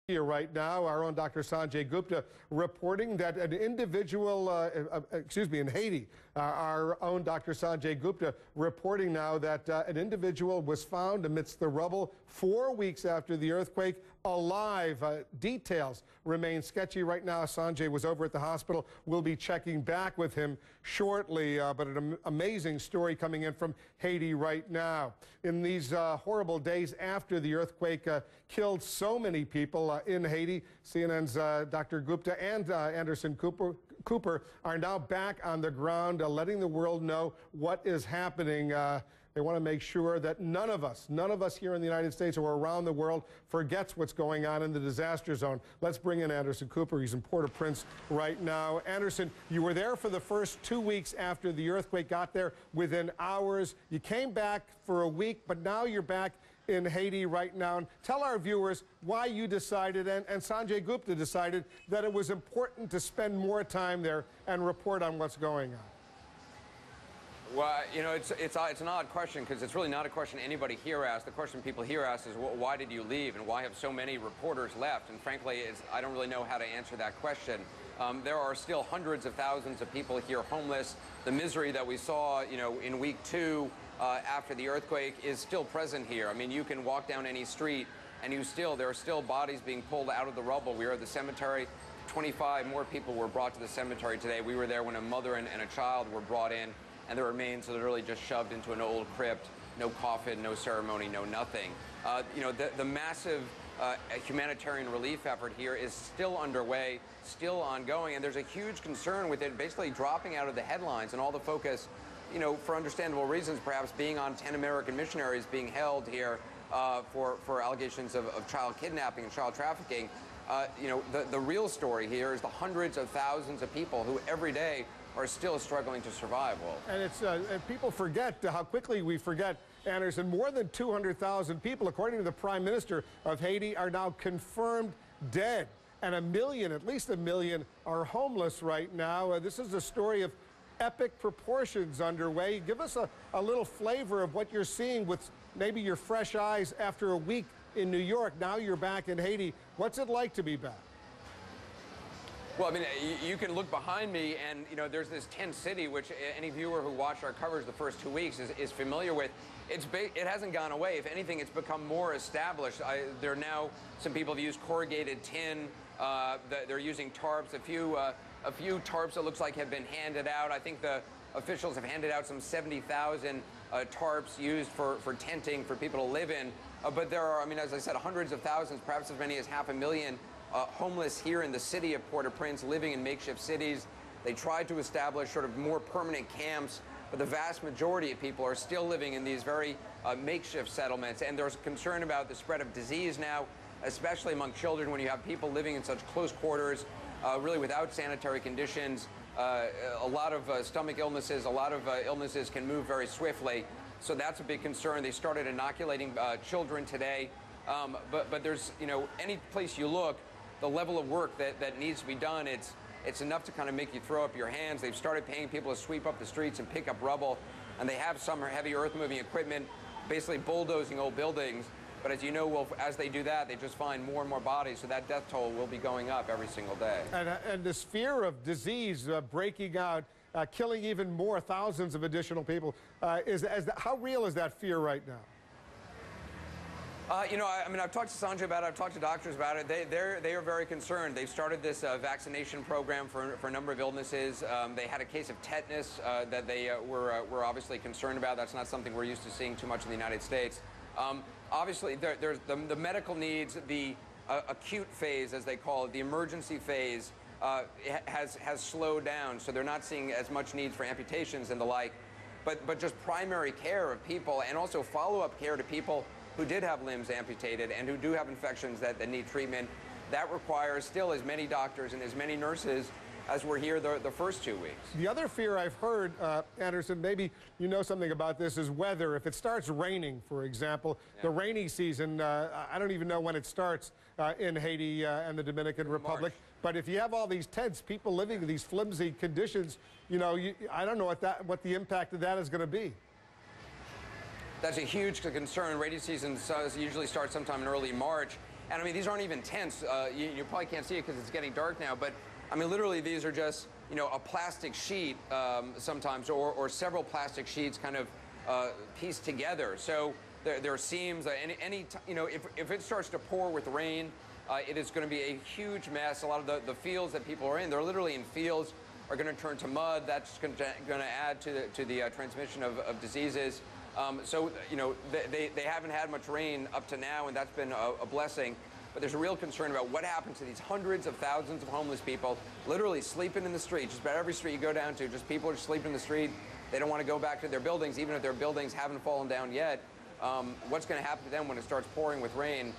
Here right now, our own Dr. Sanjay Gupta reporting that an individual, in Haiti, our own Dr. Sanjay Gupta reporting now that an individual was found amidst the rubble 4 weeks after the earthquake, alive. Details remain sketchy right now. Sanjay was over at the hospital. We'll be checking back with him shortly, but an amazing story coming in from Haiti right now. In these horrible days after the earthquake killed so many people in Haiti, CNN's Dr. Gupta and Anderson Cooper are now back on the ground, letting the world know what is happening. They want to make sure that none of us here in the United States or around the world forgets what's going on in the disaster zone. Let's bring in Anderson Cooper. He's in Port-au-Prince right now. Anderson, you were there for the first 2 weeks after the earthquake, got there within hours. You came back for a week, but now you're back in Haiti right now. And tell our viewers why you decided, and Sanjay Gupta decided, that it was important to spend more time there and report on what's going on. Well, you know, it's an odd question because it's really not a question anybody here asked. The question people here ask is, well, why did you leave, and why have so many reporters left? And frankly, I don't really know how to answer that question. There are still hundreds of thousands of people here homeless. The misery that we saw, you know, in week 2 after the earthquake is still present here. I mean, you can walk down any street and there are still bodies being pulled out of the rubble. We were at the cemetery. 25 more people were brought to the cemetery today. We were there when a mother and a child were brought in, and the remains are literally just shoved into an old crypt. No coffin, no ceremony, no nothing. You know, the massive humanitarian relief effort here is still underway, still ongoing, and there's a huge concern with it basically dropping out of the headlines and all the focus, you know, for understandable reasons, perhaps being on 10 American missionaries being held here for allegations of child kidnapping and child trafficking. You know, the real story here is the hundreds of thousands of people who every day are still struggling to survive. Well, and it's and people forget how quickly we forget, Anderson. More than 200,000 people, according to the Prime Minister of Haiti, are now confirmed dead, and at least a million, are homeless right now. This is a story of epic proportions underway. Give us a little flavor of what you're seeing with maybe your fresh eyes after a week in New York. Now you're back in Haiti. What's it like to be back? Well, I mean, you can look behind me, and, you know, there's this tent city, which any viewer who watched our coverage the first 2 weeks is familiar with. It hasn't gone away. If anything, it's become more established. There are now some people who use corrugated tin. They're using tarps. A few tarps, it looks like, have been handed out. I think the officials have handed out some 70,000 tarps used for tenting for people to live in. But there are, I mean, as I said, hundreds of thousands, perhaps as many as 500,000 homeless here in the city of Port-au-Prince, living in makeshift cities. They tried to establish sort of more permanent camps, but the vast majority of people are still living in these very makeshift settlements. And there's concern about the spread of disease now, especially among children, when you have people living in such close quarters, really without sanitary conditions. A lot of stomach illnesses, a lot of illnesses can move very swiftly. So that's a big concern. They started inoculating children today. But there's, you know, any place you look, the level of work that needs to be done, it's enough to kind of make you throw up your hands. They've started paying people to sweep up the streets and pick up rubble, and they have some heavy earth-moving equipment, basically bulldozing old buildings. But as you know, as they do that, they just find more and more bodies, so that death toll will be going up every single day. And this fear of disease breaking out, killing even more, thousands of additional people, how real is that fear right now? You know, I mean, I've talked to Sanjay about it. I've talked to doctors about it. They are very concerned. They've started this vaccination program for a number of illnesses. They had a case of tetanus that they were obviously concerned about. That's not something we're used to seeing too much in the United States. Obviously, there's the medical needs, the acute phase, as they call it, the emergency phase, has slowed down. So they're not seeing as much needs for amputations and the like. But just primary care of people, and also follow-up care to people who did have limbs amputated and who do have infections that need treatment, that requires still as many doctors and as many nurses as were here the first 2 weeks. The other fear I've heard, Anderson, maybe you know something about this, is weather. If it starts raining, for example, the rainy season, I don't even know when it starts in Haiti and the Dominican Republic. March. But if you have all these tents, people living in these flimsy conditions, you know, I don't know what the impact of that is going to be. That's a huge concern. Rainy season usually starts sometime in early March. And I mean, these aren't even tents. You probably can't see it because it's getting dark now, but I mean, literally, these are just, you know, a plastic sheet sometimes, or several plastic sheets kind of pieced together. So there are seams. You know, if it starts to pour with rain, it is going to be a huge mess. A lot of the fields that people are in, they're literally in fields, are going to turn to mud. That's going to add to the transmission of diseases. So, you know, they haven't had much rain up to now, and that's been a blessing. But there's a real concern about what happens to these hundreds of thousands of homeless people literally sleeping in the street. Just about every street you go down to, just people are sleeping in the street. They don't want to go back to their buildings, even if their buildings haven't fallen down yet. What's going to happen to them when it starts pouring with rain?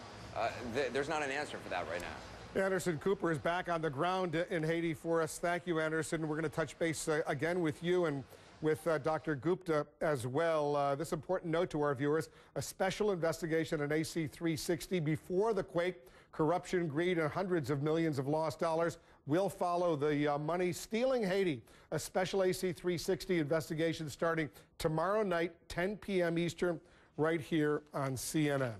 There's not an answer for that right now. Anderson Cooper is back on the ground in Haiti for us. Thank you, Anderson. We're going to touch base again with you and with Dr. Gupta as well. This important note to our viewers: a special investigation on AC 360 before the quake. Corruption, greed, and hundreds of millions of lost dollars will follow the money stealing Haiti. A special AC 360 investigation starting tomorrow night, 10 p.m. Eastern, right here on CNN.